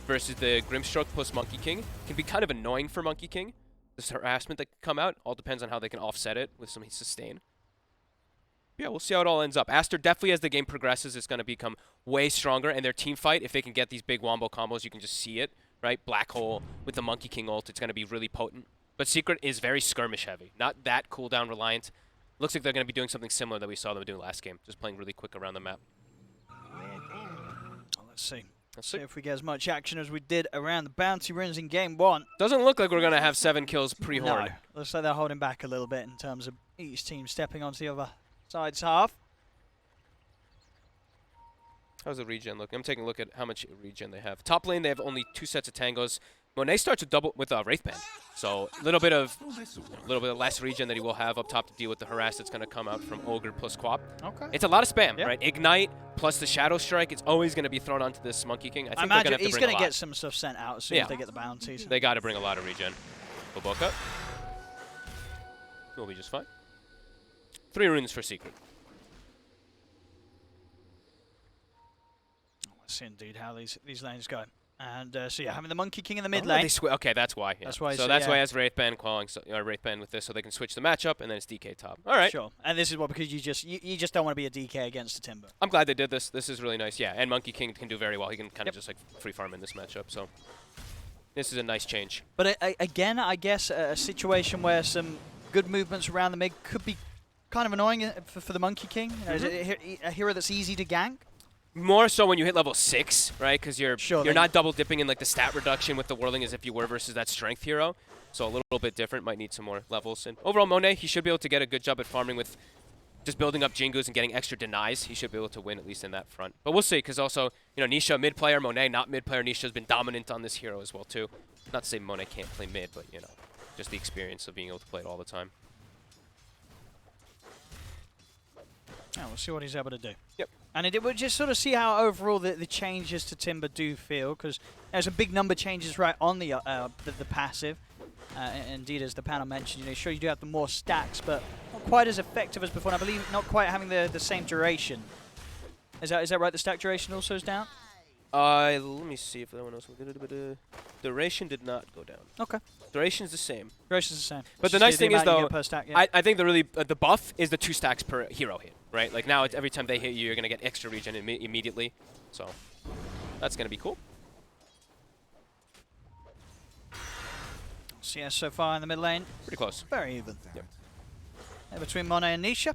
versus the Grimstroke plus Monkey King can be kind of annoying for Monkey King. This harassment that can come out all depends on how they can offset it with some sustain. Yeah, we'll see how it all ends up. Aster definitely, as the game progresses, is going to become way stronger, and their team fight, if they can get these big wombo combos, you can just see it, right? Black Hole with the Monkey King ult, it's going to be really potent. But Secret is very skirmish heavy, not that cooldown reliant. Looks like they're going to be doing something similar that we saw them do last game, just playing really quick around the map. Let's see. Let's see if we get as much action as we did around the bounty runes in game 1. Doesn't look like we're going to have 7 kills pre-horde. No, looks like they're holding back a little bit in terms of each team stepping onto the other side's half. How's the regen look? I'm taking a look at how much regen they have. Top lane, they have only 2 sets of tangos. Monet starts with double with Wraithband, so a little bit of less regen that he will have up top to deal with the harass that's going to come out from Ogre plus Quap. Okay. It's a lot of spam, right? Ignite plus the Shadow Strike. It's always going to be thrown onto this Monkey King. I think imagine they're he's going to get some stuff sent out as soon as they get the bounties. They got to bring a lot of regen. Boboka. We'll be just fine. 3 runes for Secret. Let's see indeed how these lanes go. And so yeah, having the Monkey King in the mid lane. Okay, that's why. Yeah. That's why. So that's why he has Wraithband calling, Wraithband with this, so they can switch the matchup, and then it's DK top. All right. Sure. And this is what, because you just don't want to be a DK against a Timber. I'm glad they did this. This is really nice. Yeah, and Monkey King can do very well. He can kind of just like free farm in this matchup. So this is a nice change. But again, I guess a situation where some good movements around the mid could be kind of annoying for the Monkey King. You know, is it a hero that's easy to gank? More so when you hit level 6, right? Because you're Sure, not double dipping in like the stat reduction with the whirling as if you were versus that strength hero. So a little bit different. Might need some more levels. And overall, Monet, he should be able to get a good job at farming with just building up Jingus and getting extra denies. He should be able to win at least in that front. But we'll see, because also, you know, Nisha mid player, Monet not mid player. Nisha has been dominant on this hero as well too. Not to say Monet can't play mid, but you know, just the experience of being able to play it all the time. Yeah, we'll see what he's able to do. Yep. And we'll just sort of see how overall the changes to Timber do feel, because there's a big number of changes right on the passive. Indeed, as the panel mentioned, you know, sure you do have the more stacks, but not quite as effective as before. And I believe not quite having the same duration. Is that right? The stack duration also is down. Let me see if that one else. Duration did not go down. Okay. Duration's the same. Duration's the same. But the nice thing is though, stack, I think the buff is the 2 stacks per hero hit, right? Like now, it's every time they hit you, you're gonna get extra regen immediately. So that's gonna be cool. CS so far in the mid lane. Pretty close. Very even. Yep. Between Monet and Nisha.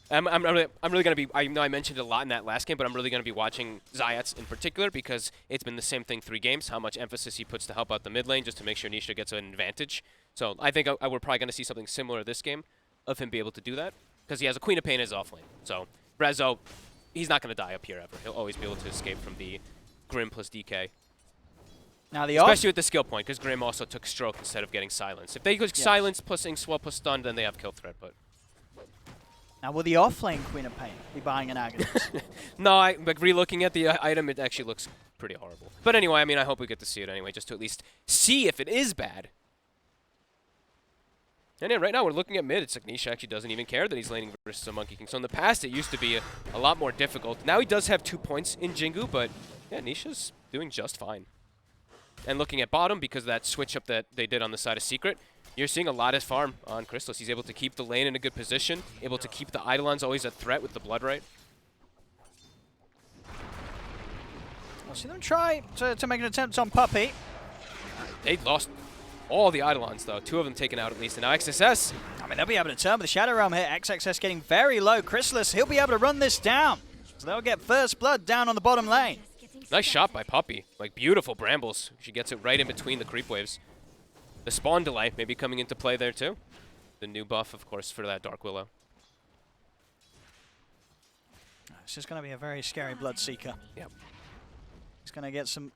I'm really gonna be. I know I mentioned it a lot in that last game, but I'm really gonna be watching Zayats in particular because it's been the same thing 3 games. How much emphasis he puts to help out the mid lane just to make sure Nisha gets an advantage. So I think we're probably gonna see something similar this game of him be able to do that because he has a Queen of Pain as off lane. So Rezo, he's not gonna die up here ever. He'll always be able to escape from the Grim plus DK. Now the especially with the skill point, because Grim also took stroke instead of getting silence. If they go silence plus Inkswell plus stun, then they have kill threat. But now will the offlane Queen of Pain be buying an Agonist? No, but re-looking at the item, it actually looks pretty horrible. But anyway, I mean, I hope we get to see it anyway, just to at least see if it is bad. And yeah, right now we're looking at mid. It's like Nisha actually doesn't even care that he's laning versus a Monkey King. So in the past, it used to be a lot more difficult. Now he does have 2 points in Jingu, but yeah, Nisha's doing just fine. And looking at bottom, because of that switch up that they did on the side of Secret, you're seeing a lot of farm on Crystallis. He's able to keep the lane in a good position, able to keep the Eidolons always a threat with the Blood Right. We'll see them try to make an attempt on Puppey. They lost all the Eidolons, though. 2 of them taken out at least. And now XSS. I mean, they'll be able to turn with the Shadow Realm here. XXS getting very low. Crystallis, he'll be able to run this down. So they'll get first blood down on the bottom lane. Nice shot by Puppey. Like, beautiful brambles. She gets it right in between the creep waves. The spawn delay maybe coming into play there, too. The new buff, of course, for that Dark Willow. This is going to be a very scary Bloodseeker. Yep. He's going to get some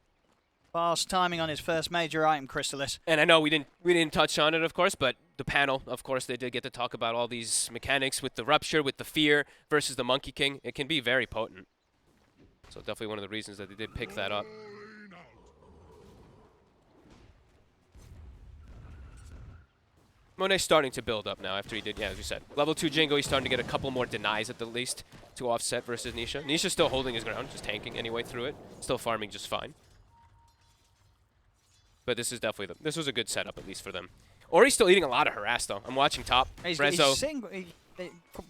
fast timing on his first major item, Crystallis. And I know we didn't touch on it, of course, but the panel, of course, they did get to talk about all these mechanics with the Rupture, with the Fear versus the Monkey King. It can be very potent. So definitely one of the reasons that they did pick that up. Monet's starting to build up now after he did, yeah, as you said. Level 2 Jingo, he's starting to get a couple more denies at the least to offset versus Nisha. Nisha's still holding his ground, just tanking anyway through it. Still farming just fine. But this is definitely, this was a good setup at least for them. Ori's still eating a lot of harass though. I'm watching top. He's Rezo. sitting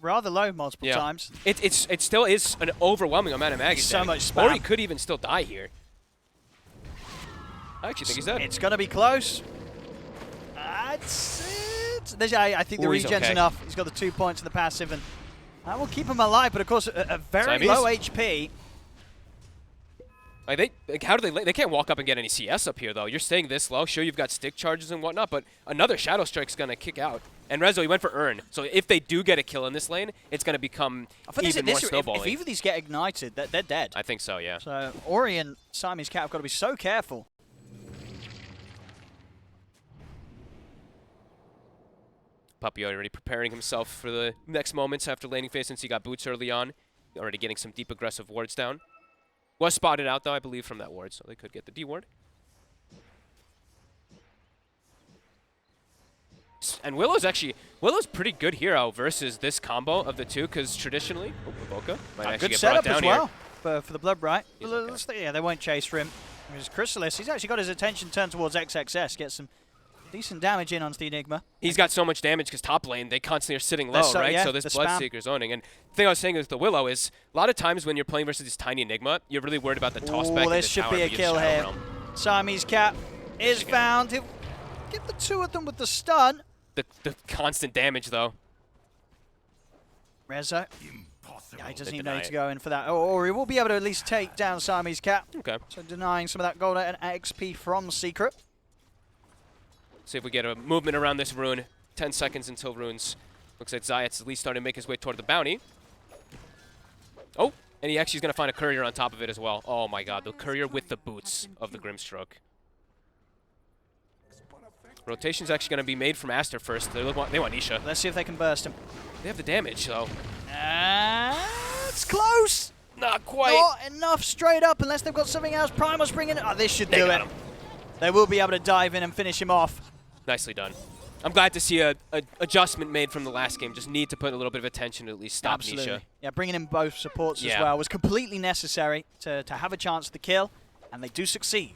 rather low multiple times. It still is an overwhelming amount of mag. So much spam. Ori could even still die here. I actually think he's dead. It's going to be close. That's it. I think the Ori's regen's okay. enough. He's got the 2 points in the passive, and that will keep him alive. But of course, a very Siamese. low HP. Like how do they can't walk up and get any CS up here though. You're staying this low. Sure, you've got stick charges and whatnot, but another Shadow Strike's gonna kick out. And Rezo, he went for Urn. So if they do get a kill in this lane, it's gonna become even more snowballing. If either of these get ignited, they're dead. I think so, yeah. So Ori and Siamese Cat have got to be so careful. Puppy already preparing himself for the next moments after laning phase since he got boots early on. Already getting some deep aggressive wards down. Was spotted out though, I believe, from that ward, so they could get the D ward. And Willow's pretty good hero versus this combo of the two, because traditionally, Boca might actually good get setup brought down as well here. for the Blood Bright. Okay. Yeah, they won't chase for him. Because Chrysalis, he's actually got his attention turned towards XXS, get some decent damage in onto the Enigma. He's got so much damage because top lane, they constantly are sitting low, right? Yeah, so this Bloodseeker's owning. And the thing I was saying with the Willow is, a lot of times when you're playing versus this tiny Enigma, you're really worried about the tossback. This should be a kill here. Siamese Cat is found. He'll get the two of them with the stun. The constant damage, though. Rezo. Yeah, he doesn't even need to go in for that. Or he will be able to at least take down Siamese Cat. Okay. So denying some of that gold and XP from Secret. See if we get a movement around this rune. 10 seconds until runes. Looks like Zayat's at least starting to make his way toward the bounty. Oh, and he actually is going to find a courier on top of it as well. Oh my god, the courier with the boots of the Grimstroke. Rotation's actually going to be made from Aster first. They want Nisha. Let's see if they can burst him. They have the damage, though. It's close. Not quite. Not enough straight up unless they've got something else. Primal's bringing it. Oh, this should do it. Him. They will be able to dive in and finish him off. Nicely done. I'm glad to see a adjustment made from the last game. Just need to put a little bit of attention to at least stop Absolutely. Nisha. Yeah, bringing in both supports as well was completely necessary to have a chance at the kill, and they do succeed.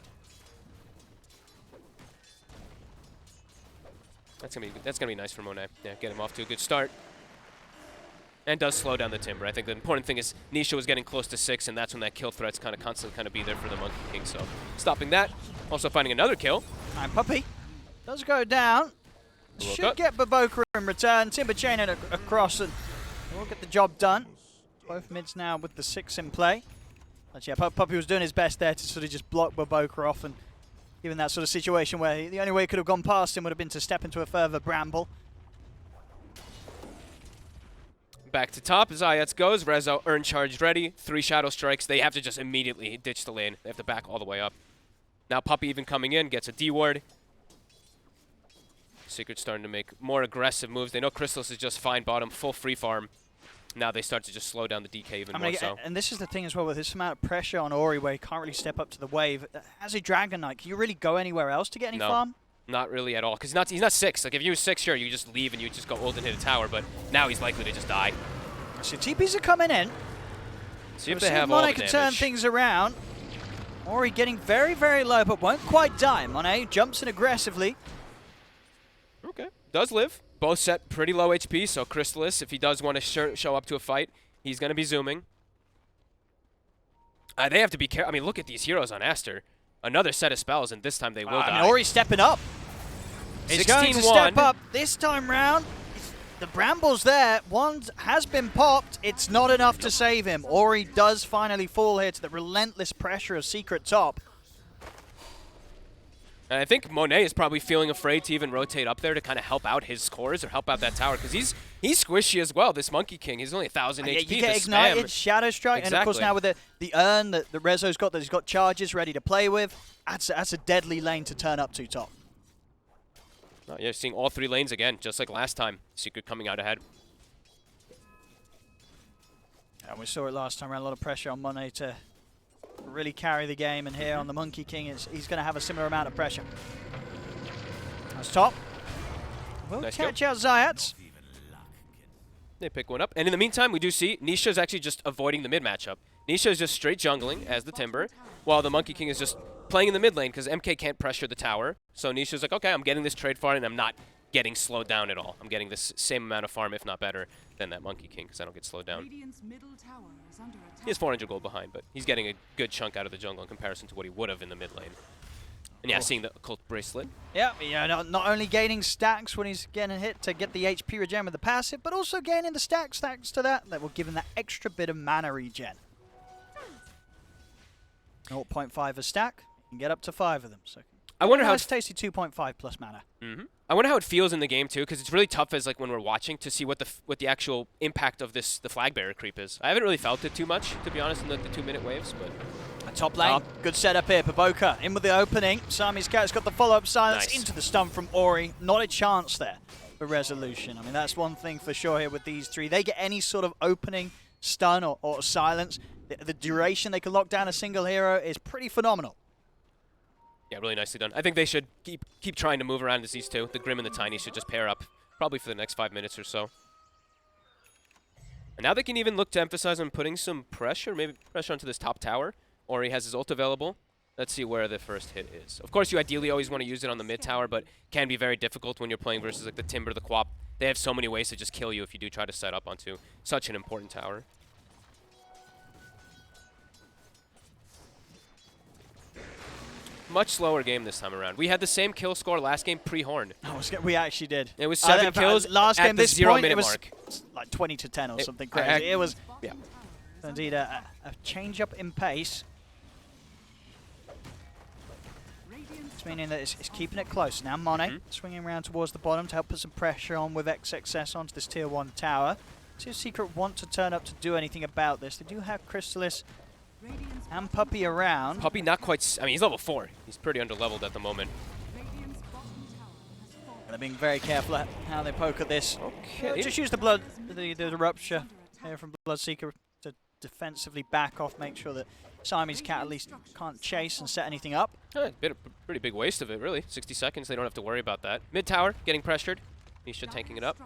That's gonna be nice for Monet. Yeah, get him off to a good start. And does slow down the Timber. I think the important thing is Nisha was getting close to 6, and that's when that kill threat's constantly be there for the Monkey King. So stopping that, also finding another kill. And Puppy does go down. Should get Baboka in return. Timber chaining across, and we'll get the job done. Both mids now with the 6 in play. But yeah, Puppy was doing his best there to sort of just block Baboka off, and given that sort of situation where the only way he could have gone past him would have been to step into a further bramble. Back to top, Zayats goes. Rezo, Urn charged ready. 3 Shadow Strikes. They have to just immediately ditch the lane. They have to back all the way up. Now Puppy even coming in, gets a D ward. Secret's starting to make more aggressive moves. They know Chrysalis is just fine bottom, full free farm. Now they start to just slow down the DK even more so. And this is the thing as well, with this amount of pressure on Ori where he can't really step up to the wave. As a Dragon Knight, can you really go anywhere else to get any farm? Not really at all, because he's not 6. Like, if you were 6, sure, you just leave and you just go ult and hit a tower, but now he's likely to just die. So TPs are coming in. See if they have all the damage. Monet can turn things around. Ori getting very, very low, but won't quite die. Monet jumps in aggressively. Okay, does live. Both set pretty low HP, so Chrysalis, if he does want to show up to a fight, he's going to be zooming. They have to be careful. I mean, look at these heroes on Aster. Another set of spells, and this time they will die. Ori's stepping up. He's going to step up this time round. The Bramble's there. One has been popped. It's not enough to save him. Ori does finally fall here to the relentless pressure of Secret top. And I think Monet is probably feeling afraid to even rotate up there to kind of help out his scores or help out that tower, because he's squishy as well, this Monkey King. He's only 1,000 HP. You get ignited, Shadow Strike, and of course now with the Urn that the Rezo's got, that he's got charges ready to play with, that's a deadly lane to turn up to top. Yeah, seeing all 3 lanes again, just like last time. Secret coming out ahead. And we saw it last time around, a lot of pressure on Monet to really carry the game, and here on the Monkey King, he's going to have a similar amount of pressure. That's top. We'll Nice catch out Zayats. They pick one up. And in the meantime, we do see Nisha's actually just avoiding the mid matchup. Nisha is just straight jungling as the Timber, while the Monkey King is just playing in the mid lane because MK can't pressure the tower. So Nisha's like, okay, I'm getting this trade farm and I'm not getting slowed down at all. I'm getting this same amount of farm, if not better, than that Monkey King because I don't get slowed down. He has 400 gold behind, but he's getting a good chunk out of the jungle in comparison to what he would have in the mid lane. And yeah, seeing the occult bracelet. Yeah, not only gaining stacks when he's getting hit to get the HP regen with the passive, but also gaining the stacks thanks to that will give him that extra bit of mana regen. 0.5 a stack, you can get up to 5 of them. So I wonder how nice tasty 2.5 plus mana. I wonder how it feels in the game too, because it's really tough as like when we're watching to see what the actual impact of the flag bearer creep is. I haven't really felt it too much, to be honest, in the 2-minute waves, but. Top lane, good setup here. Baboka in with the opening. Siamese Cat's got the follow-up silence into the stun from Ori. Not a chance there for resolution. I mean, that's one thing for sure here with these three. They get any sort of opening stun or silence. The duration they can lock down a single hero is pretty phenomenal. Yeah, really nicely done. I think they should keep trying to move around as these two. The Grim and the Tiny should just pair up probably for the next 5 minutes or so. And now they can even look to emphasize on putting some pressure, maybe pressure onto this top tower. Ori has his ult available. Let's see where the first hit is. Of course, you ideally always want to use it on the mid tower, but can be very difficult when you're playing versus like the Timber, the Quap. They have so many ways to just kill you if you do try to set up onto such an important tower. Much slower game this time around. We had the same kill score last game pre-Horn. We actually did. It was 7 kills last at game. the This 0 point, minute it was mark. like 20-10 or something crazy. It was yeah. Indeed a change up in pace. It's meaning that it's keeping it close. Now Monet swinging around towards the bottom to help put some pressure on with XXS onto this tier 1 tower. See if Secret want to turn up to do anything about this. They do have Chrysalis and Puppey around. Puppey not quite, I mean, he's level 4. He's pretty under-leveled at the moment. They're being very careful at how they poke at this. Okay. Just use the rupture here from Bloodseeker to defensively back off, make sure that Siamese Cat at least can't chase and set anything up. Pretty big waste of it, really. 60 seconds, they don't have to worry about that. Mid tower, getting pressured. Nisha tanking it up.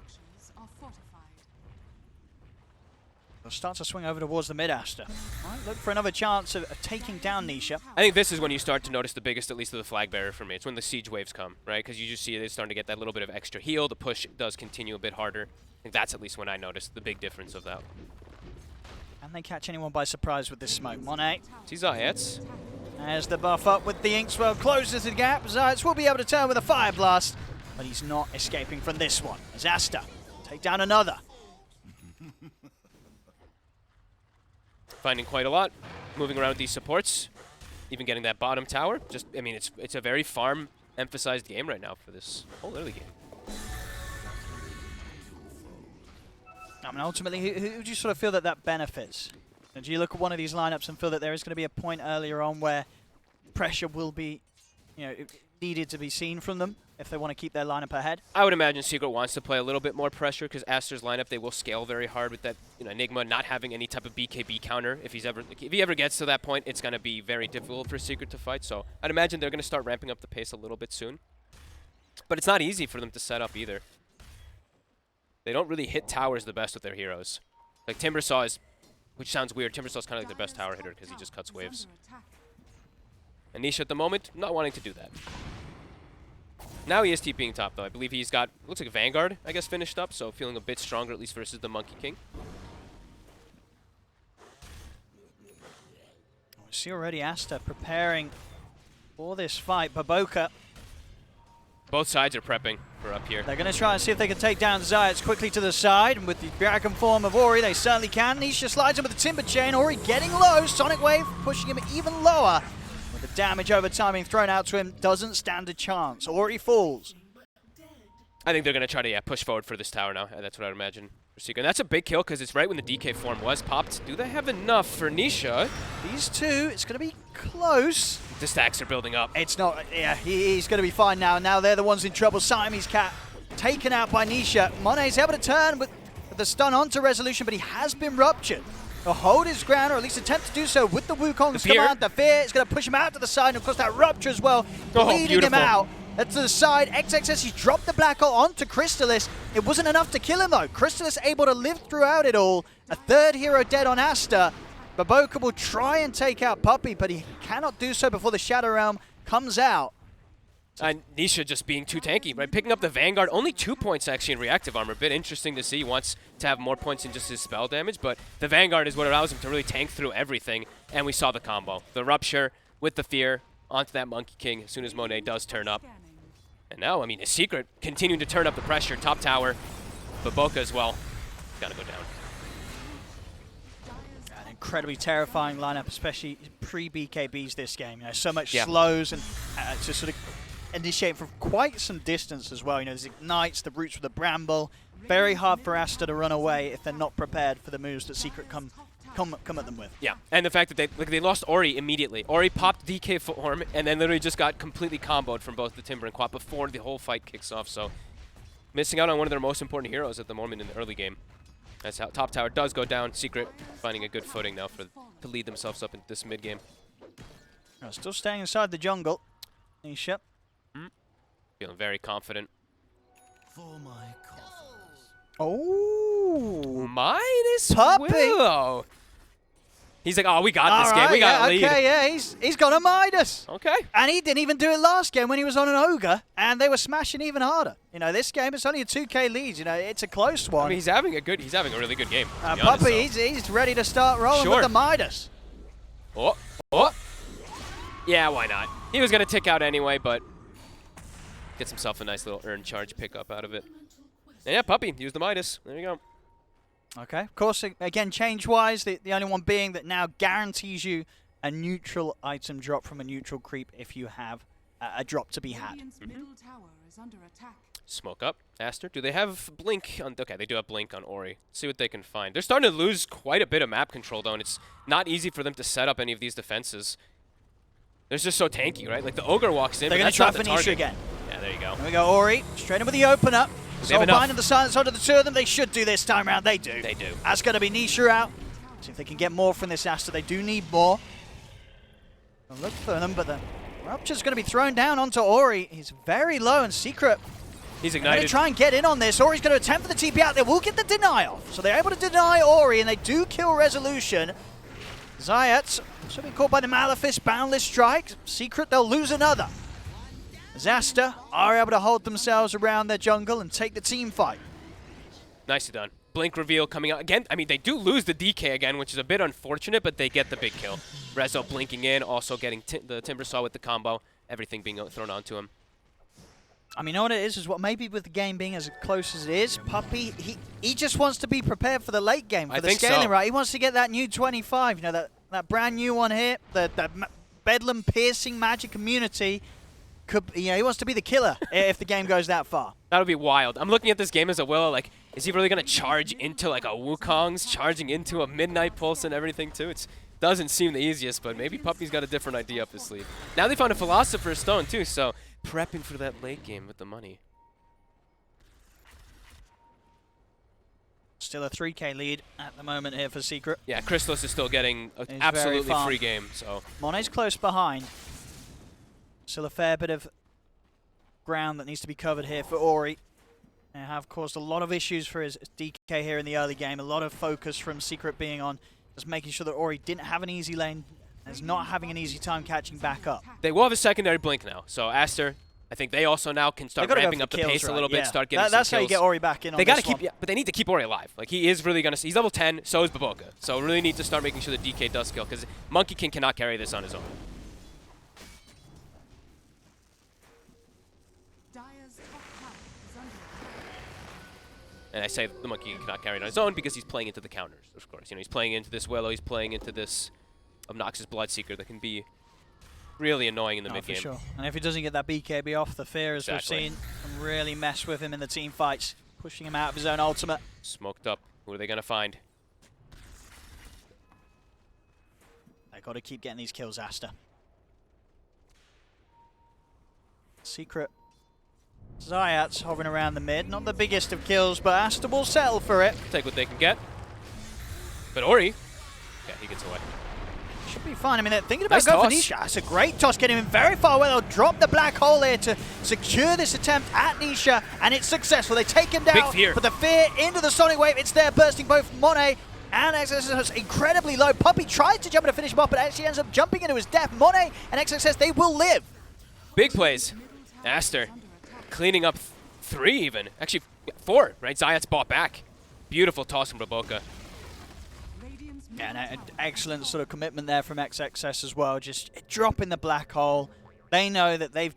They'll start to swing over towards the mid Aster. Right, look for another chance of taking down Nisha. I think this is when you start to notice the biggest, at least of the flag bearer for me. It's when the siege waves come, right? Because you just see they're starting to get that little bit of extra heal. The push does continue a bit harder. I think that's at least when I noticed the big difference of that. Can they catch anyone by surprise with this smoke? Monet. See Zayats. As the buff up with the Inkswell closes the gap. Zayats will be able to turn with a Fire Blast, but he's not escaping from this one. As Aster take down another. Finding quite a lot. Moving around with these supports. Even getting that bottom tower. Just, I mean, it's a very farm-emphasized game right now for this whole early game. I mean, ultimately, who do you sort of feel that benefits? And do you look at one of these lineups and feel that there is going to be a point earlier on where pressure will be, needed to be seen from them if they want to keep their lineup ahead? I would imagine Secret wants to play a little bit more pressure because Aster's lineup, they will scale very hard with that, Enigma not having any type of BKB counter. If he ever gets to that point, it's going to be very difficult for Secret to fight. So I'd imagine they're going to start ramping up the pace a little bit soon. But it's not easy for them to set up either. They don't really hit towers the best with their heroes. Like Timbersaw is, which sounds weird, Timbersaw is kind of like their best tower hitter because he just cuts waves. And Nisha at the moment, not wanting to do that. Now he is TPing top though. I believe he's got, looks like a Vanguard, I guess, finished up, so feeling a bit stronger at least versus the Monkey King. We see already Aster preparing for this fight. Baboka. Both sides are prepping for up here. They're going to try and see if they can take down Zayats quickly to the side. And with the dragon form of Ori, they certainly can. Nisha slides in with the Timber Chain. Ori getting low. Sonic Wave pushing him even lower. With the damage over time being thrown out to him, doesn't stand a chance. Ori falls. I think they're going to try to push forward for this tower now. That's what I would imagine. And that's a big kill because it's right when the DK form was popped. Do they have enough for Nisha? These two, it's going to be close. The stacks are building up. It's not, yeah, he's going to be fine now. Now they're the ones in trouble. Siamese Cat taken out by Nisha. Monet's able to turn with the stun onto Resolution, but he has been ruptured. He'll hold his ground, or at least attempt to do so with the Wukong's command. The fear is going to push him out to the side, and of course that rupture as well, bleeding him out. to the side. XXS, he dropped the Black Hole onto Crystalis. It wasn't enough to kill him though. Crystalis able to live throughout it all. A third hero dead on Aster. Baboka will try and take out Puppey, but he cannot do so before the Shadow Realm comes out. And Nisha just being too tanky, right? Picking up the Vanguard, only 2 points actually in reactive armor. A bit interesting to see. He wants to have more points than just his spell damage, but the Vanguard is what allows him to really tank through everything. And we saw the combo. The Rupture with the Fear onto that Monkey King as soon as Monet does turn up. And now, I mean, his Secret continuing to turn up the pressure. Top tower, Baboka as well. Gotta go down. An incredibly terrifying lineup, especially pre-BKBs this game. You know, so much slows and to sort of initiate from quite some distance as well. You know, there's ignites, the roots with the bramble. Very hard for Aster to run away if they're not prepared for the moves that Secret come at them with. Yeah, and the fact that they lost Ori immediately. Ori popped DK form and then literally just got completely comboed from both the Timber and Quap before the whole fight kicks off. So missing out on one of their most important heroes at the moment in the early game. As top tower does go down, Secret finding a good footing now to lead themselves up into this mid game. Still staying inside the jungle. Nisha. Feeling very confident. For my Oh, minus Puppey. Willow. He's like, oh, we got this game. We got a lead. Okay, yeah, he's got a Midas. Okay. And he didn't even do it last game when he was on an Ogre, and they were smashing even harder. You know, this game, it's only a 2K lead. You know, it's a close one. I mean, he's having a really good game. Puppey, he's ready to start rolling with the Midas. Oh. Yeah, why not? He was going to tick out anyway, but gets himself a nice little earned charge pickup out of it. And yeah, Puppey, use the Midas. There you go. Okay, of course, again, change-wise, the only one being that now guarantees you a neutral item drop from a neutral creep if you have a drop to be had. Smoke up. Aster, do they have Blink on... Okay, they do have Blink on Ori. See what they can find. They're starting to lose quite a bit of map control, though, and it's not easy for them to set up any of these defenses. They're just so tanky, right? Like, the Ogre walks in, They're going to try Venetia again. Yeah, there you go. There we go, Ori, straight in with the open-up. Soulbind and the silence onto the two of them. They should do this time around. They do. They do. That's going to be Nisha out. See if they can get more from this Aster. They do need more. I'll look for them, but the Rupture's going to be thrown down onto Ori. He's very low and Secret. He's They're ignited. going to try and get in on this. Ori's going to attempt for the TP out. They will get the deny off. So they're able to deny Ori, and they do kill Resolution. Zayats should be caught by the Malefice Boundless Strike. Secret, they'll lose another. Aster are able to hold themselves around their jungle and take the team fight. Nicely done. Blink reveal coming out again. I mean, they do lose the DK again, which is a bit unfortunate, but they get the big kill. Rezo blinking in, also getting the Timber Saw with the combo. Everything being thrown onto him. I mean, you know what it is what maybe with the game being as close as it is, Puppey, he just wants to be prepared for the late game, for the scaling, right? He wants to get that new 25, you know, that brand new one here, that Bedlam piercing magic immunity. He wants to be the killer if the game goes that far. That would be wild. I'm looking at this game as a Willow, like, is he really going to charge into like a Wukong's, charging into a Midnight Pulse and everything too? It doesn't seem the easiest, but maybe Puppey's got a different idea up his sleeve. Now they found a Philosopher's Stone too, so prepping for that late game with the money. Still a 3K lead at the moment here for Secret. Yeah, Crystalis is still getting an absolutely free game, so. Monet's close behind. Still a fair bit of ground that needs to be covered here for Ori. They have caused a lot of issues for his DK here in the early game. A lot of focus from Secret being on just making sure that Ori didn't have an easy lane and is not having an easy time catching back up. They will have a secondary blink now. So Aster, I think they also now can start ramping up the pace a little bit, start getting some That's kills. how you get Ori back in on they this gotta keep, one. yeah, but they need to keep Ori alive. Like, he is really going to... He's level 10, so is Baboka. So really need to start making sure the DK does kill, because Monkey King cannot carry this on his own. And I say the Monkey King cannot carry it on his own because he's playing into the counters, of course. You know, he's playing into this Willow, he's playing into this obnoxious Bloodseeker that can be really annoying in the mid game. For sure. And if he doesn't get that BKB off, the fear, as we've seen, can really mess with him in the team fights, pushing him out of his own ultimate. Smoked up. Who are they going to find? They've got to keep getting these kills, Aster. Secret. Zayat's hovering around the mid. Not the biggest of kills, but Aster will settle for it. Take what they can get. But Ori, yeah, he gets away. Should be fine. I mean, they're thinking about Nice going for toss. Nisha. That's a great toss, getting him very far away. They'll drop the black hole here to secure this attempt at Nisha, and it's successful. They take him down, fear. but the fear into the Sonic Wave. It's there, bursting both Monet and XXS incredibly low. Puppey tries to jump in to finish him off, but actually ends up jumping into his death. Monet and XXS, they will live. Big plays. Aster cleaning up 3 even. Actually, 4, right? Zayat's bought back. Beautiful toss from Baboka. Yeah, and an excellent sort of commitment there from XXS as well. Just dropping the black hole. They know that they've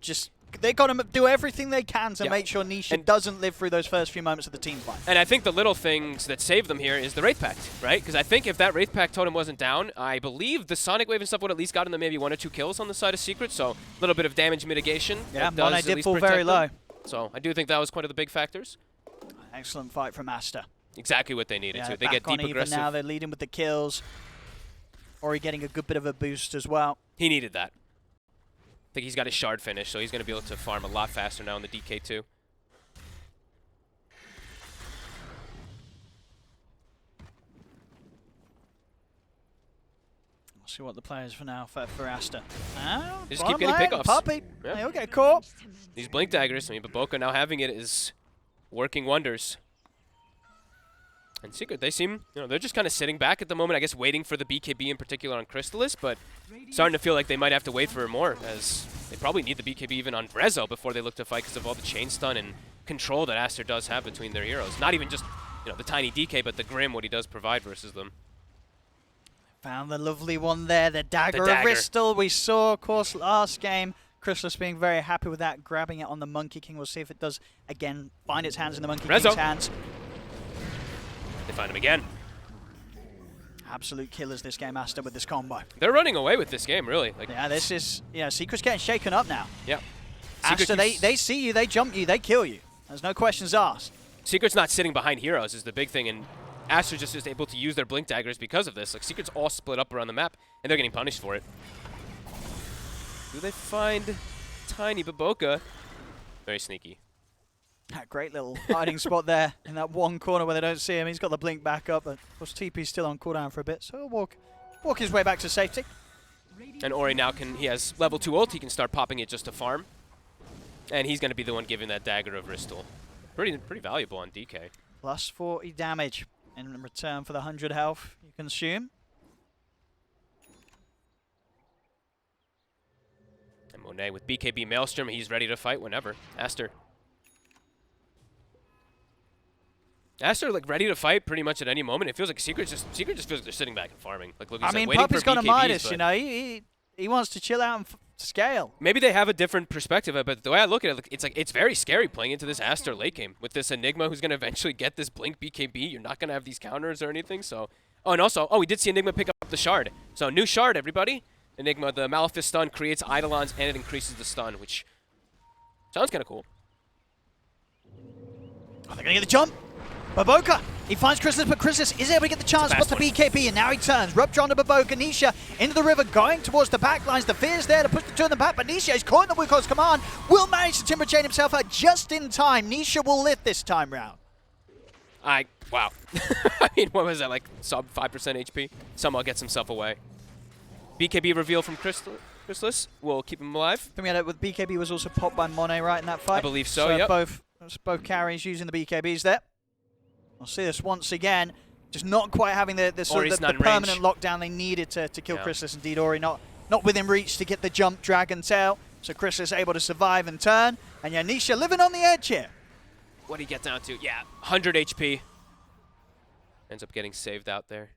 got to do everything they can to make sure Nisha doesn't live through those first few moments of the team fight. And I think the little things that save them here is the Wraith Pact, right? Because I think if that Wraith Pact totem wasn't down, I believe the Sonic Wave and stuff would at least gotten them maybe 1 or 2 kills on the side of Secret, so a little bit of damage mitigation. Yeah, Monet did fall very low. So I do think that was one of the big factors. Excellent fight from Aster. Exactly what they needed to. They get back on deep even aggressive. now. They're leading with the kills. Ori getting a good bit of a boost as well. He needed that. I think he's got his shard finish, so he's going to be able to farm a lot faster now in the DK2. We'll see what the players for now for Aster. They just keep getting pickoffs. Puppey. Yeah. They'll get caught. These Blink Daggers, I mean, Baboka now having it is working wonders. And Secret, they seem, they're just kind of sitting back at the moment, I guess waiting for the BKB in particular on Crystallis, but starting to feel like they might have to wait for more, as they probably need the BKB even on Rezo before they look to fight because of all the chain stun and control that Aster does have between their heroes. Not even just, the tiny DK, but the Grim, what he does provide versus them. Found the lovely one there, the dagger of Ristal. We saw, of course, last game, Crystallis being very happy with that, grabbing it on the Monkey King. We'll see if it does, again, find its hands in the Monkey King's hands. They find him again. Absolute killers this game, Aster, with this combo. They're running away with this game, really. Like, yeah, this is, Secret's getting shaken up now. Yeah. Aster, they see you, they jump you, they kill you. There's no questions asked. Secret's not sitting behind heroes is the big thing, and Aster just is able to use their Blink Daggers because of this. Like, Secret's all split up around the map, and they're getting punished for it. Do they find tiny Baboka? Very sneaky. That great little hiding spot there in that one corner where they don't see him. He's got the blink back up, but of course TP's still on cooldown for a bit, so he'll walk his way back to safety. And Ori now he has level 2 ult, he can start popping it just to farm. And he's going to be the one giving that dagger of Ristal. Pretty valuable on DK. Plus 40 damage in return for the 100 health you consume. And Monet with BKB Maelstrom, he's ready to fight whenever. Aster, like, ready to fight pretty much at any moment. It feels like Secret just feels like they're sitting back and farming. Like, look, waiting Puppey's got a Midas, BKBs, he wants to chill out and scale. Maybe they have a different perspective, but the way I look at it, it's very scary playing into this Aster late game with this Enigma who's going to eventually get this Blink BKB. You're not going to have these counters or anything. So, and also, we did see Enigma pick up the shard. So, new shard, everybody. Enigma, the Malefice stun creates Eidolons and it increases the stun, which sounds kind of cool. Oh, they're going to get the jump. Baboka, he finds Crystallis, but Crystallis is able to get the chance to put the BKB, and now he turns. Rupture onto Baboka, Nisha into the river, going towards the back lines. The fear's there to push the two of them back, but Nisha is caught in the Wukong's command, will manage to timber chain himself out just in time. Nisha will live this time round. Wow. I mean, what was that, like sub 5% HP? Somehow gets himself away. BKB reveal from Crystallis will keep him alive. I mean, with BKB was also popped by Monet right in that fight. I believe so, yep. Both carries using the BKBs there. We'll see this once again. Just not quite having the permanent lockdown they needed to kill Crystallis. Indeed, Ori not within reach to get the jump Dragon Tail. So Crystallis able to survive and turn. And Nisha living on the edge here. What did he get down to? Yeah, 100 HP. Ends up getting saved out there.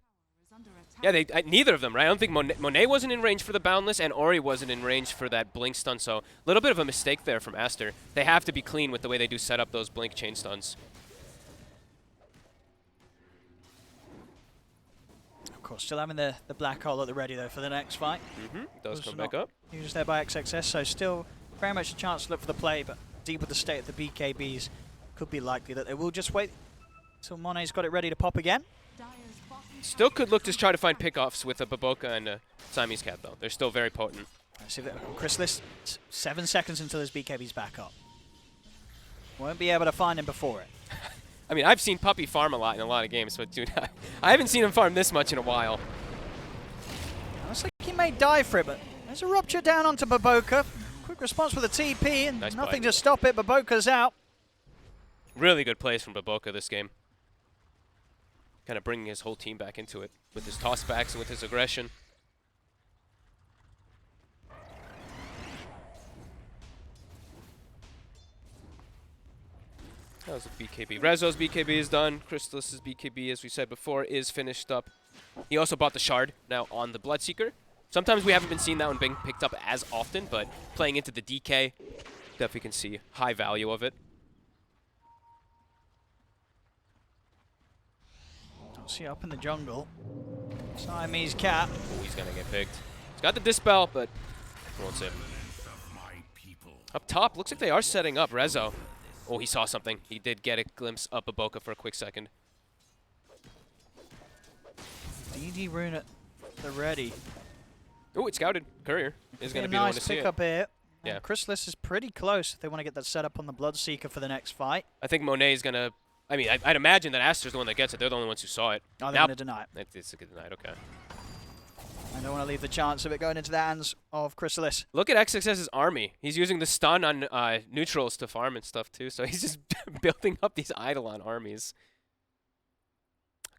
Yeah, neither of them, right? I don't think Monet wasn't in range for the Boundless, and Ori wasn't in range for that Blink stun, so a little bit of a mistake there from Aster. They have to be clean with the way they do set up those Blink chain stuns. Of course, still having the black hole at the ready, though, for the next fight. Does come back up. Used there by XXS, so still very much a chance to look for the play, but deep with the state of the BKBs, could be likely that they will just wait until Monet's got it ready to pop again. Still could look to try to find pickoffs with a Baboka and a Siamese Cat, though. They're still very potent. Let's see if Crystallis, 7 seconds until his BKB's back up. Won't be able to find him before it. I mean, I've seen Puppey farm a lot in a lot of games, but dude, I haven't seen him farm this much in a while. Looks like he may die for it, but there's a rupture down onto Baboka. Quick response with a TP, and Nice nothing play. to stop it. Baboka's out. Really good plays from Baboka this game. Kind of bringing his whole team back into it with his tossbacks and with his aggression. That was a BKB. Rezo's BKB is done. Crystallis's BKB, as we said before, is finished up. He also bought the Shard now on the Bloodseeker. Sometimes we haven't been seeing that one being picked up as often, but playing into the DK, definitely can see high value of it. See up in the jungle. Siamese cat. Oh, he's gonna get picked. He's got the Dispel, but won't save him. Up top, looks like they are setting up Rezo. Oh, he saw something. He did get a glimpse up Baboka for a quick second. DD rune at the ready. Oh, it's scouted. Courier is going to be the one to nice see it. pick up here. Yeah. Crystallis is pretty close if they want to get that set up on the Bloodseeker for the next fight. I think Monet is going to... I mean, I'd imagine that Aster's the one that gets it. They're the only ones who saw it. Oh, they're going to deny it. It's a good night, okay. I don't want to leave the chance of it going into the hands of Crystallis. Look at XXS's army. He's using the stun on neutrals to farm and stuff, too. So he's just building up these Eidolon armies.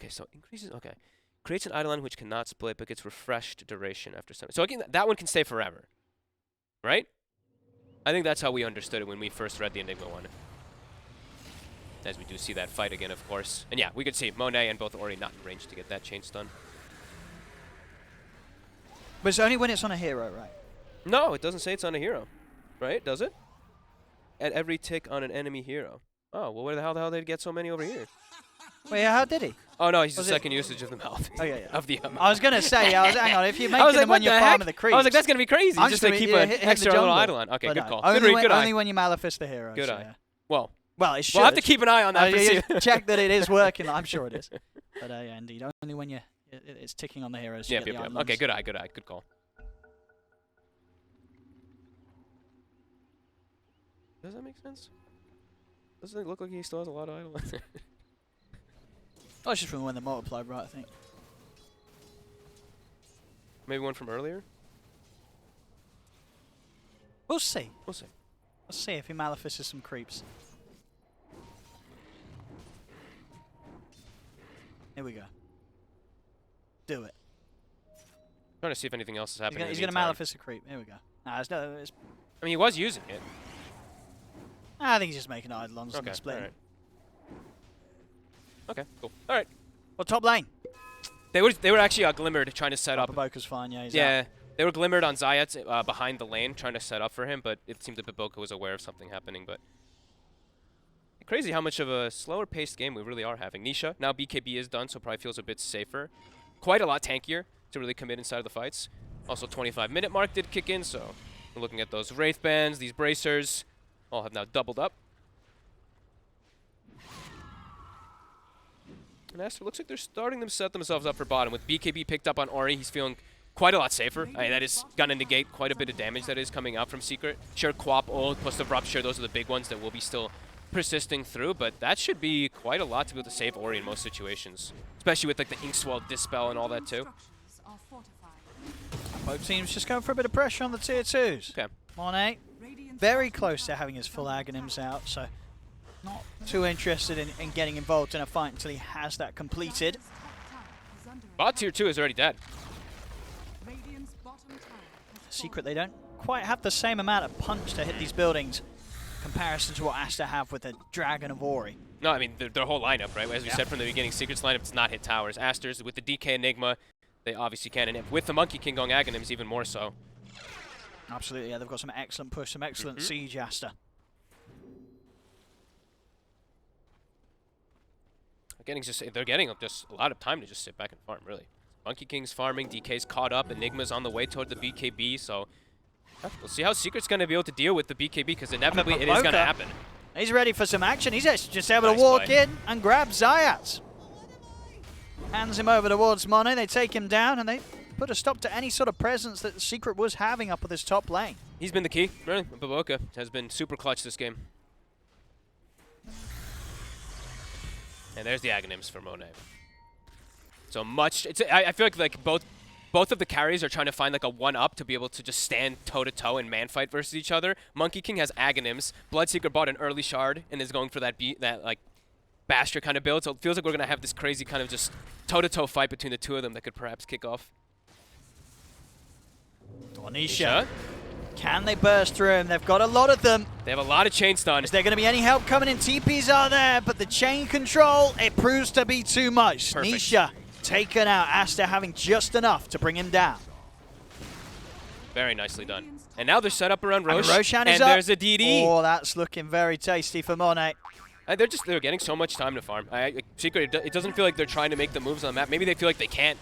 Okay, so increases... Okay. Creates an Eidolon which cannot split, but gets refreshed duration after 7. So again, that one can stay forever. Right? I think that's how we understood it when we first read the Enigma one. As we do see that fight again, of course. And yeah, we could see Monet and both Ori not in range to get that chain stun. But it's only when it's on a hero, right? No, it doesn't say it's on a hero. Right? Does it? At every tick on an enemy hero. Oh, well, where the hell did he get so many over here? Wait, how did he? Oh, no, he's the Was it- second usage of the mouth. Oh, yeah. Of the I was going to say, hang on, if you're I making was like, them what when you're the farming heck? the creeps. I was like, that's going to be crazy. I'm Just to gonna keep hit an the extra little jungle. Eidolon. Okay, But good no, call. Only, Good read, when, good eye. only when you Malefice the hero. Good so, eye. yeah. Well, Well, it should. we'll have to keep an eye on that. to see. Check that it is working. I'm sure it is. But yeah, indeed. Only when it's ticking on the heroes. You Yep, get yep, the yep. Eidolons. Okay, good eye, good call. Does that make sense? Doesn't it look like he still has a lot of Eidolons? Oh, it's just from when they multiplied, right? I think. Maybe one from earlier? We'll see. We'll see. We'll see if he Malefices some creeps. Here we go. Do it. Trying to see if anything else is happening. He's in going the to meantime. Malefice a creep. Here we go. Nah, it's no, it's, I mean, he was using it. I think he's just making Eidolons Okay, and splitting. alright. Okay, cool. All right. Well, top lane. They were actually glimmered trying to set up. Baboka's fine, yeah. He's Yeah, out. they were glimmered on Zayat behind the lane trying to set up for him, but it seemed that Baboka was aware of something happening. But crazy how much of a slower paced game we really are having. Nisha, now BKB is done, so probably feels a bit safer. Quite a lot tankier to really commit inside of the fights. Also 25-minute mark did kick in, so we're looking at those Wraith Bands, these Bracers, all have now doubled up. And Aster looks like they're starting to set themselves up for bottom. With BKB picked up on Ori, he's feeling quite a lot safer. I mean, that is going to negate quite a bit of damage that is coming out from Secret. Sure, Quap, Ult, plus the Rupture, those are the big ones that will be still persisting through, but that should be quite a lot to be able to save Ori in most situations. Especially with like the Inkswell Dispel and all that too. Both teams just going for a bit of pressure on the tier 2s. Okay. Monet, very close to having his full Aghanims out, so not too interested in getting involved in a fight until he has that completed. Bot tier 2 is already dead. Secret, they don't quite have the same amount of punch to hit these buildings in comparison to what Aster have with the Dragon of Ori. No, I mean, their whole lineup, right? As we said from the beginning, Secret's lineup does not hit towers. Aster's, with the DK Enigma, they obviously can. And with the Monkey King going Aghanims, even more so. Absolutely, yeah, they've got some excellent push, some excellent siege, Aster. They're getting just a lot of time to just sit back and farm, really. Monkey King's farming, DK's caught up, Enigma's on the way toward the BKB, so we'll see how Secret's going to be able to deal with the BKB, because inevitably it is going to happen. He's ready for some action. He's actually just able Nice to walk play. in and grab Zayat. Hands him over towards Monet. They take him down, and they put a stop to any sort of presence that Secret was having up with his top lane. He's been the key, really. Baboka has been super clutch this game. And there's the Aghanims for Monet. So much. I feel like both both of the carries are trying to find like a 1-up to be able to just stand toe-to-toe and man-fight versus each other. Monkey King has Aghanims. Bloodseeker bought an early shard and is going for that like Bastion kind of build. So it feels like we're going to have this crazy kind of just toe-to-toe fight between the two of them that could perhaps kick off. Nisha. Can they burst through him? They've got a lot of them. They have a lot of chain stun. Is there going to be any help coming in? TPs are there, but the chain control, it proves to be too much. Perfect. Nisha taken out. Aster having just enough to bring him down. Very nicely done. And now they're set up around Rosh. And Roshan is and up. there's a DD. Oh, that's looking very tasty for Monet. They're getting so much time to farm. Secret, it doesn't feel like they're trying to make the moves on the map. Maybe they feel like they can't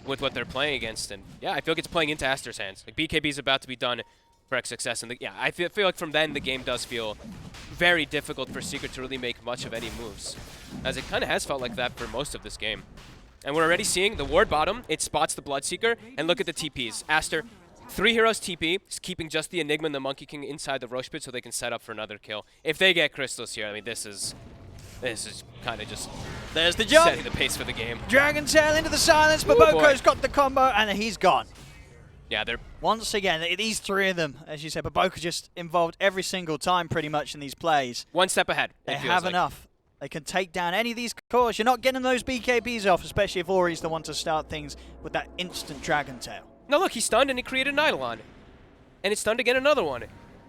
with what they're playing against. And yeah, I feel like it's playing into Aster's hands. Like BKB is about to be done for success. And yeah, I feel like from then the game does feel very difficult for Secret to really make much of any moves, as it kind of has felt like that for most of this game. And we're already seeing the ward bottom. It spots the Bloodseeker, and look at the TPs. Aster, 3 heroes TP, is keeping just the Enigma and the Monkey King inside the Rosh pit so they can set up for another kill. If they get crystals here, I mean, this is kind of just There's the jump. setting the pace for the game. Dragon Tail into the silence, but Ooh, Boko's boy. got the combo, and he's gone. Yeah, they're Once again, these 3 of them, as you said, but Boko just involved every single time pretty much in these plays. one step ahead. They it feels have like. enough. They can take down any of these cores. You're not getting those BKBs off, especially if Ori's the one to start things with that instant Dragon Tail. No, look, he stunned and he created an Eidolon. And it stunned again another one.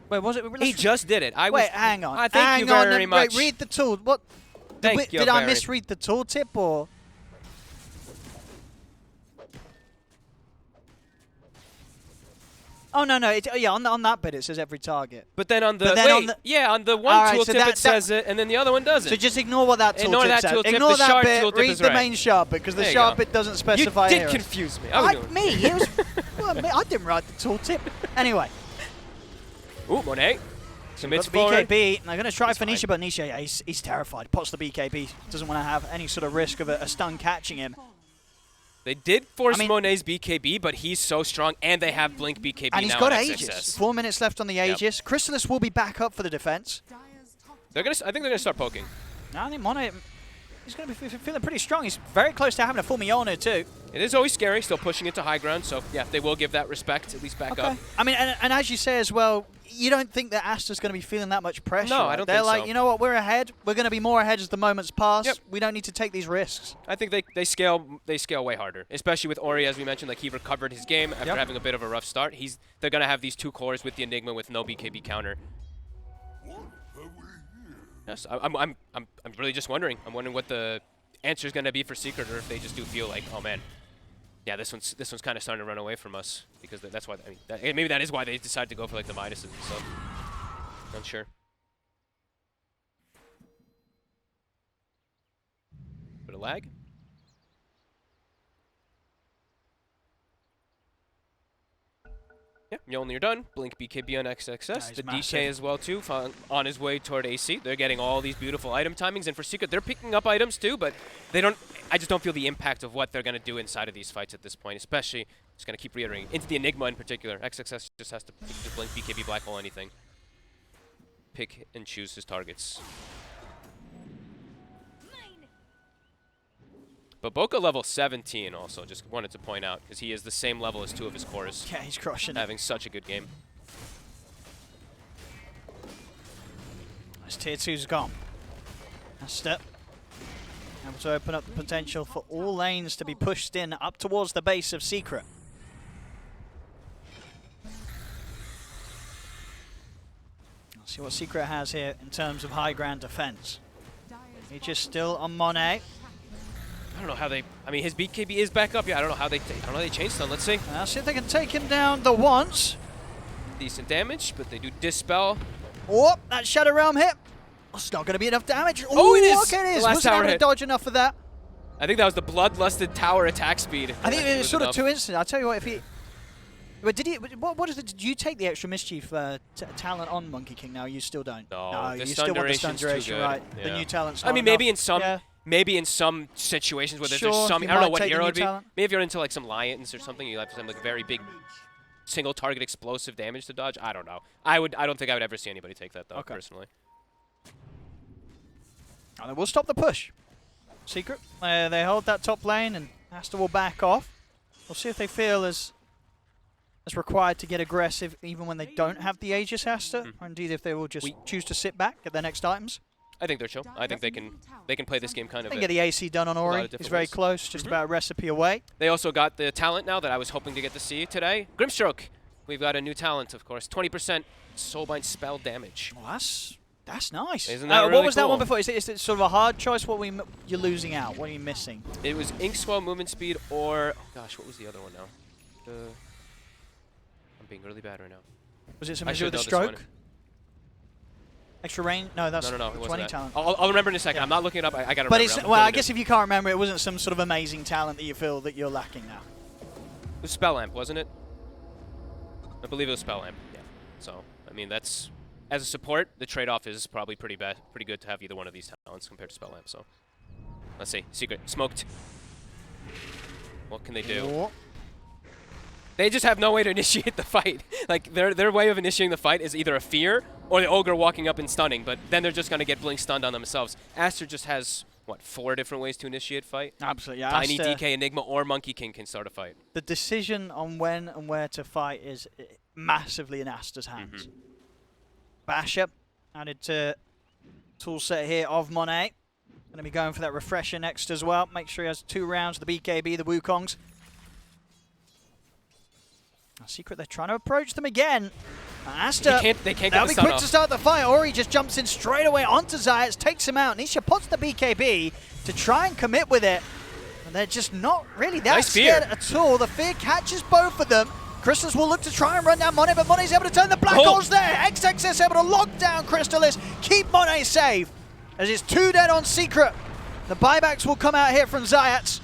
Wait, was it? He just did it. Wait, hang on. Thank you very much. Wait, read the tool. What? Thank you, Did I Barry. misread the tooltip or? Oh no, yeah, on that bit it says every target. But then on the But then on the- on the one Alright, so tooltip it says it, and then the other one doesn't. So just ignore what that tooltip Ignore that says. tooltip, Ignore the that shard bit. tooltip Read is the right. main shard bit because the There you shard go. bit doesn't specify you did heroes. confuse me. It was. Well, I didn't write the tooltip. Anyway. Ooh, Monet. Submits Got the forward. BKB. And they're going to try He's for fine. Nisha, but Nisha, yeah, he's terrified. Pots the BKB. Doesn't want to have any sort of risk of a stun catching him. They did force I mean- Monet's BKB, but he's so strong, and they have Blink BKB And he's now got on Aegis. XXS. 4 minutes left on the Aegis. Chrysalis will be back up for the defense. I think they're gonna start poking. I think Monet, he's going to be feeling pretty strong. He's very close to having a full Miono too. It is always scary, still pushing it to high ground, so yeah, they will give that respect, at least back up. I mean, and as you say as well, you don't think that Aster's going to be feeling that much pressure. No, I right? don't They're think like, so. you know what, we're ahead. We're going to be more ahead as the moments pass. Yep. We don't need to take these risks. I think they scale way harder, especially with Ori, as we mentioned. Like, he recovered his game after Yep. having a bit of a rough start. They're gonna have these 2 cores with the Enigma with no BKB counter. Yes, I'm really just wondering. I'm wondering what the answer is gonna be for Secret, or if they just do feel like, oh man, yeah, this one's kind of starting to run away from us, because that's why. I mean, maybe that is why they decided to go for like the minuses and stuff. Unsure. Bit of lag. Yeah, Mjolnir done. Blink BKB on XXS. He's The massive. DK as well too, on his way toward AC. They're getting all these beautiful item timings, and for Secret, they're picking up items too, but they don't. I just don't feel the impact of what they're gonna do inside of these fights at this point. Especially, just gonna keep reiterating into the Enigma in particular. XXS just has to just blink BKB, black hole, anything. Pick and choose his targets. But Boca level 17 also, just wanted to point out, because he is the same level as 2 of his cores, Yeah, he's crushing it. having such a good game. As tier 2's gone. Aster able to open up the potential for all lanes to be pushed in up towards the base of Secret. Let's see what Secret has here in terms of high ground defense. He's just still on Monet. I don't know how they. I mean, his BKB is back up. Yeah, I don't know how they. I don't know how they changed them. Let's see. See if they can take him down the once. Decent damage, but they do dispel. Oh, that Shadow Realm hit. Oh, it's not going to be enough damage. Oh, it is. Okay, it is. The last Wasn't tower able to hit. dodge enough for that. I think that was the bloodlusted tower attack speed. I think That it was sort of enough. 2 instants. I'll tell you what, if he... But did he... What is it? Did you take the extra mischief talent on Monkey King now? You still don't? No, the you stun still want the stun duration's too duration, good. right? The Yeah. new talent's I not mean, maybe enough. in some. Yeah. Maybe in some situations where there's Sure, some, you I don't know might what take the hero new would be. talent. Maybe if you're into like some Lions or something, you have some like very big single target explosive damage to dodge. I don't know. I don't think I would ever see anybody take that though, Okay. personally. And they will stop the push. Secret, they hold that top lane and Aster will back off. We'll see if they feel as required to get aggressive even when they don't have the Aegis Aster, or indeed if they will just choose to sit back, get their next items. I think they're chill. I think they can play this game kind of. They get the AC done on Ori. He's very close, just about a recipe away. They also got the talent now that I was hoping to get to see today. Grimstroke. We've got a new talent, of course. 20% Soulbind spell damage. Well, that's nice. Isn't that really what was that cool? one before? Is it sort of a hard choice? What you're losing out? What are you missing? It was Ink Swell, movement speed, or... Oh gosh, what was the other one now? I'm being really bad right now. Was it something to do with the stroke? Extra range? No, that's no, it 20 wasn't talent. I'll remember in a second. Yeah. I'm not looking it up. I gotta but remember. It's, well, I guess if you can't remember, it wasn't some sort of amazing talent that you feel that you're lacking now. It was Spell Amp, wasn't it? I believe it was Spell Amp. Yeah. So, I mean, that's... As a support, the trade-off is probably pretty good to have either one of these talents compared to Spell Amp, so... Let's see. Secret. Smoked. What can they do? Oh. They just have no way to initiate the fight. Like, their way of initiating the fight is either a fear or the Ogre walking up and stunning, but then they're just going to get blink stunned on themselves. Aster just has, what, 4 different ways to initiate fight? Absolutely, yeah. Tiny, Aster, DK, Enigma, or Monkey King can start a fight. The decision on when and where to fight is massively in Aster's hands. Basher added to tool set here of Monet. Going to be going for that refresher next as well. Make sure he has 2 rounds of the BKB, the Wukongs. Secret, they're trying to approach them again. Aster, they can't they'll get be the stun quick off. to start the fight. Ori just jumps in straight away onto Zayats, takes him out. Nisha puts the BKB to try and commit with it. And they're just not really that Nice scared fear. at all. The fear catches both of them. Crystallis will look to try and run down Monet, but Monet's able to turn the black holes there. XXS able to lock down Crystallis, keep Monet safe. As it's 2 dead on Secret. The buybacks will come out here from Zayats.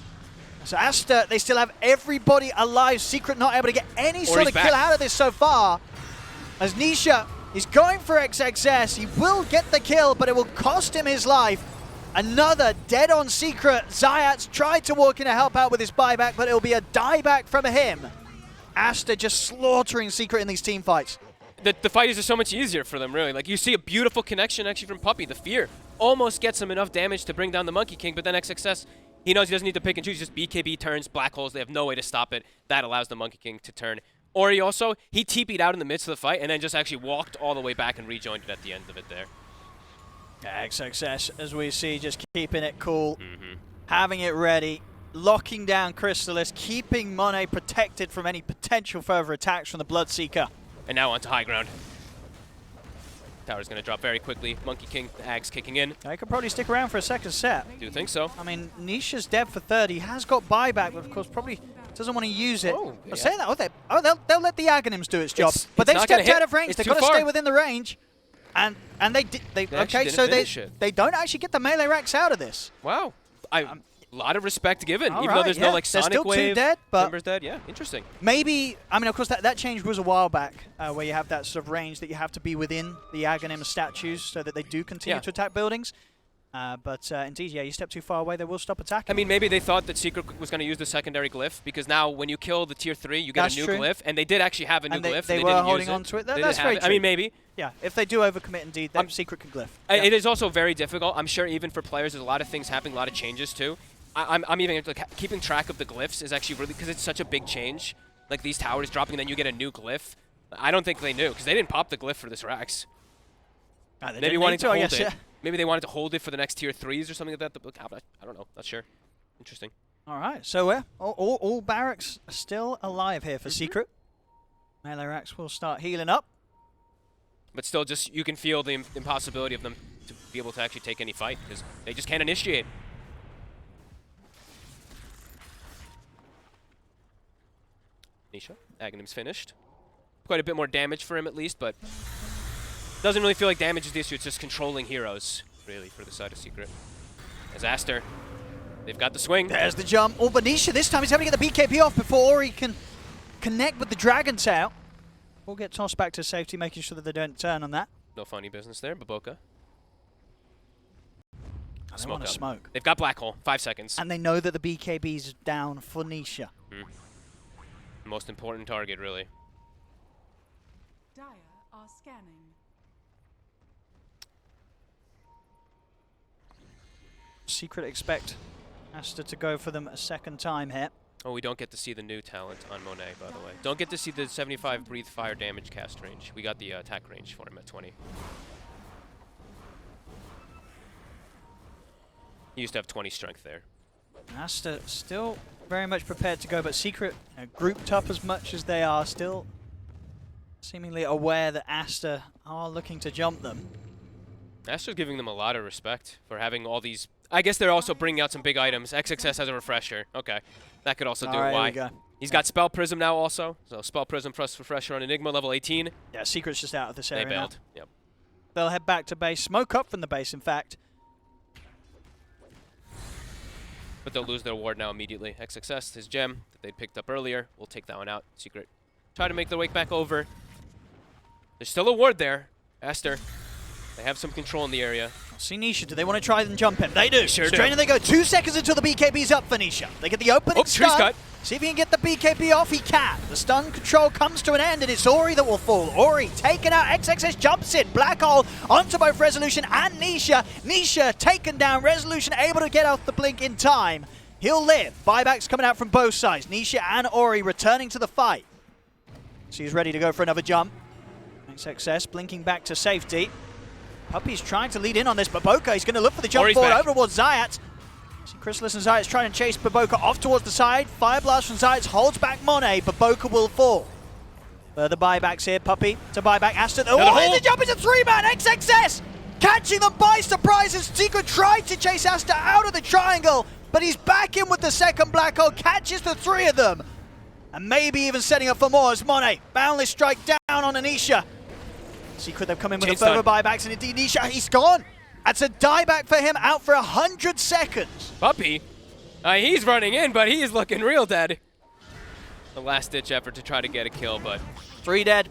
So Aster, they still have everybody alive. Secret not able to get any sort of kill out of this so far. As Nisha is going for XXS, he will get the kill, but it will cost him his life. Another dead on Secret. Zayats tried to walk in to help out with his buyback, but it'll be a dieback from him. Aster just slaughtering Secret in these team fights. The fight is just so much easier for them, really. Like, you see a beautiful connection actually from Puppey. The fear almost gets him enough damage to bring down the Monkey King, but then XXS, he knows he doesn't need to pick and choose. Just BKB turns, black holes. They have no way to stop it. That allows the Monkey King to turn. Ori also, he TP'd out in the midst of the fight and then just actually walked all the way back and rejoined it at the end of it there. Yeah, XXS, as we see, just keeping it cool, having it ready, locking down Crystallis, keeping Monet protected from any potential further attacks from the Bloodseeker. And now onto high ground. Tower's going to drop very quickly. Monkey King, the Axe kicking in. They could probably stick around for a second set. Do you think so? I mean, Nisha's dead for 30. He has got buyback, but of course probably doesn't want to use it. Oh, yeah. Saying that, they'll let the Aghanims do its job. But it's they've not gonna stepped out hit. of range. It's they've too got to far. stay within the range. And they actually didn't finish it. they don't actually get the melee racks out of this. Wow. A lot of respect given, All even though right, there's no like There's Sonic still Wave. 2 dead, but Timber's dead. Yeah, interesting. maybe, I mean, of course, that change was a while back, where you have that sort of range that you have to be within the Aghanim statues so that they do continue to attack buildings. But indeed, yeah, you step too far away, they will stop attacking. I mean, maybe they thought that Secret was going to use the secondary glyph, because now when you kill the tier 3, you get That's a new true. glyph, and they did actually have a new glyph. They and were didn't holding use on to it. They That's didn't very have it. true. I mean, maybe. Yeah, if they do overcommit, indeed, then Secret can glyph. Yeah. It is also very difficult. I'm sure even for players, there's a lot of things happening, a lot of changes too. I'm even like, keeping track of the glyphs is actually really, because it's such a big change. Like these towers dropping, and then you get a new glyph. I don't think they knew, because they didn't pop the glyph for this Rax. Maybe wanting to hold it. Maybe they wanted to hold it for the next tier 3s or something like that. I don't know. Not sure. Interesting. All right, so all barracks are still alive here for Secret. Melee racks will start healing up. But still, just you can feel the impossibility of them to be able to actually take any fight, because they just can't initiate. Nisha, Aghanim's finished. Quite a bit more damage for him at least, but doesn't really feel like damage is the issue. It's just controlling heroes, really, for the side of Secret. As Aster, they've got the swing. There's the jump. Oh, but Nisha this time he's having to get the BKB off before Ori can connect with the Dragon Tail. We'll get tossed back to safety, making sure that they don't turn on that. No funny business there, Baboka. They want to smoke. They've got Black Hole, 5 seconds. And they know that the BKB's down for Nisha. Most important target, really. Dire are scanning. Secret expect Aster to go for them a second time here. Oh, we don't get to see the new talent on Monet, by the way. Don't get to see the 75 breathe fire damage cast range. We got the attack range for him at 20. He used to have 20 strength there. Aster still very much prepared to go, but Secret grouped up as much as they are, still seemingly aware that Aster are looking to jump them. Aster's giving them a lot of respect for having all these. I guess they're also bringing out some big items. XXS has a refresher. Okay. That could also do it. Why? He's got Spell Prism now also. So Spell Prism plus refresher on Enigma level 18. Yeah, Secret's just out of this area. They bailed. Now. Yep. They'll head back to base. Smoke up from the base, in fact. But they'll lose their ward now immediately. XXS, his gem that they'd picked up earlier. We'll take that one out. Secret. Try to make their way back over. There's still a ward there. Aster. They have some control in the area. See Nisha, do they want to try and jump him? They do. Sure Straight do. in they go. 2 seconds until the BKB's up for Nisha. They get the opening tree's stun. cut. See if he can get the BKB off. He can. The stun control comes to an end, and it's Ori that will fall. Ori taken out. XXS jumps in. Black Hole onto both Resolution and Nisha. Nisha taken down. Resolution able to get off the blink in time. He'll live. Buybacks coming out from both sides. Nisha and Ori returning to the fight. So he's ready to go for another jump. XXS blinking back to safety. Puppy's trying to lead in on this. Baboka, he's going to look for the jump Ori's forward back. over towards Zayat. See Chrysalis and Zayat's trying to chase Baboka off towards the side. Fire Blast from Zayat holds back Monet. Baboka will fall. Further buybacks here. Puppy to buyback Aster. Oh, the jump is a 3-man. XXS catching them by surprise as Secret tried to chase Aster out of the triangle, but he's back in with the second Black Hole. Catches the 3 of them. And maybe even setting up for more as Monet. Boundless strike down on Anisha. Secret, they've come in with Chain the further stun. buybacks, and indeed Nisha, he's gone. That's a dieback for him, out for 100 seconds. Puppy. He's running in, but he's looking real dead. The last-ditch effort to try to get a kill, but 3 dead.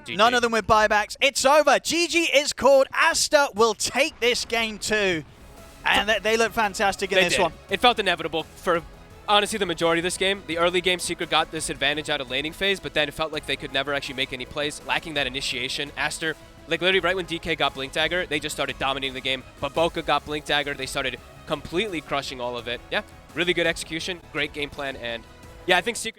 GG. None of them with buybacks. It's over. GG is called. Aster will take this game too. And they look fantastic in They this did. one. It felt inevitable for, honestly, the majority of this game. The early game, Secret got this advantage out of laning phase, but then it felt like they could never actually make any plays, lacking that initiation. Aster, like literally right when DK got Blink Dagger, they just started dominating the game. Baboka got Blink Dagger. They started completely crushing all of it. Yeah, really good execution, great game plan, and yeah, I think Secret